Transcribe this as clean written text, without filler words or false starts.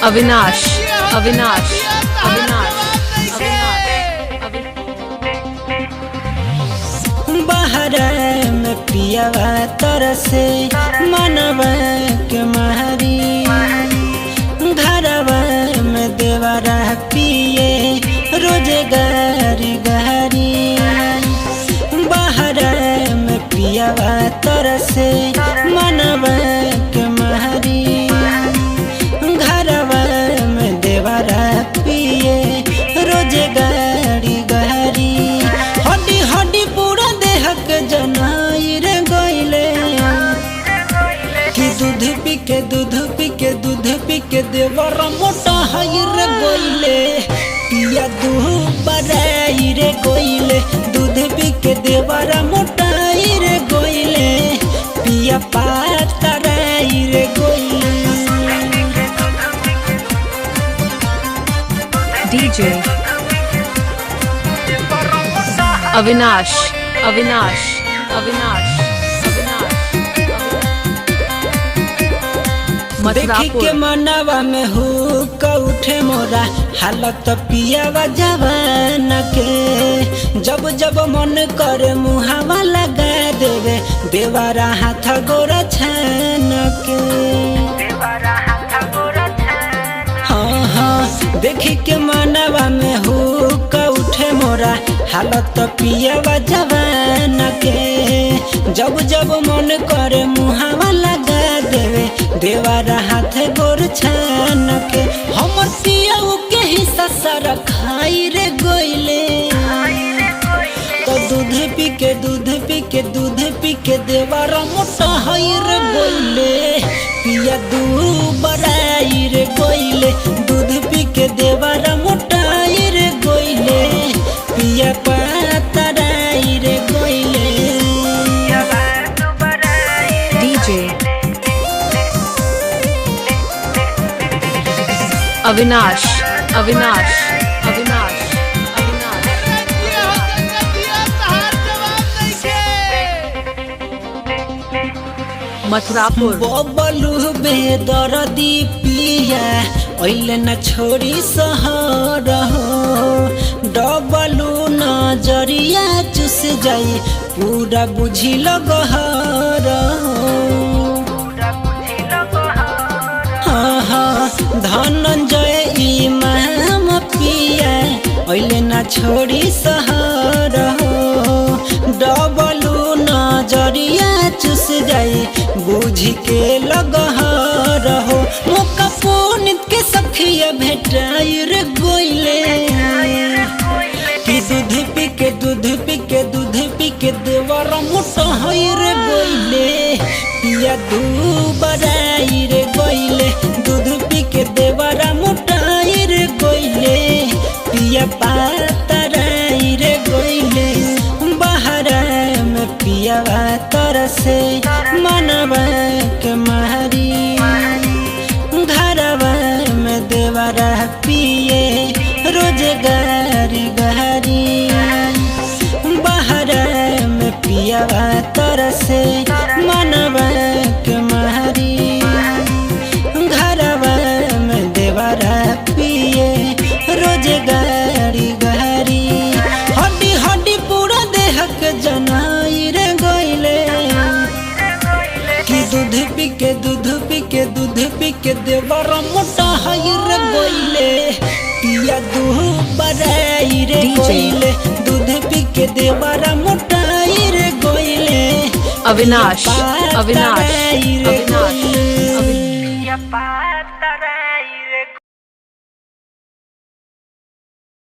अविनाश अविनाश अविनाश बहरा में पियावा तरसे मनवा के महरी घरवा में देवरा पिए रोजगारी गहरी बहरा में पियावा तरसे मनवा के महरी घरवा में देवरा पिए रोजगारी गहरी हड्डी हड्डी पूरा देह के जनाई रे गइले कि दूध पी के देवर मोटा हई रे गइले पिया दूध बराई रे गइले दूध पी के देवर मोटा रे गइले पिया पातराई रे गइले। डीजे अविनाश अविनाश अविनाश देखी के मनवा में हुक उठे मोरा हालत पियावा जवान के जब जब मन करे मुहावा लगा देवे देवारा हाथ गोरा छान के हाँ हाँ देखी के मनवा में हुक उठे मोरा हालत पियावा जवान के जब जब मन करे मुहावा लगा देवे देवारा हाथ गोर छान के हमर पिया के हिस्सा सारा खाई रे गइले तो दूध पी के देवारा मोटा हई रे गइले पिया दूध बराई रे गइले दूध पी के देवारा मोटा रे गइले पिया पातराई रे गइले। डीजे अविनाश अविनाश अविनाश मथुरापुर बबलू बेदर्दी पिया ओइले न छोड़ी सहर हो डबलू नजरिया चुस जाई पूरा बुझी लगहर हाँ हाँ धनंजय इमाम पिया ओइले न छोड़ी सहर हो डबलू नजरिया चुस जाई बुझी के लगहर हो मौका पुनित के सखिया भेटाई रे गइले कि दूध पी के देवर मोटा हई रे गइले पिया दूध बराई रे गइले दूध पी के देवर मोटा रे गइले पिया पातराई रे गइले बहरा में पियावा तरसे मनवा के महरी घरवा में देवरा पिए रोजगारी गहरी बहरा में पियावा तरसे मनवा के महरी घरवा में देवरा पिए रोजगारी गहरी हड्डी हड्डी पूरा देह के जनाई रे गइले कि दूध पी के देवर मोटा हई रे गइले पिया दूध बराई रे गइले दूध पी के देवर मोटा रे गइले अविनाश अविनाश अविनाश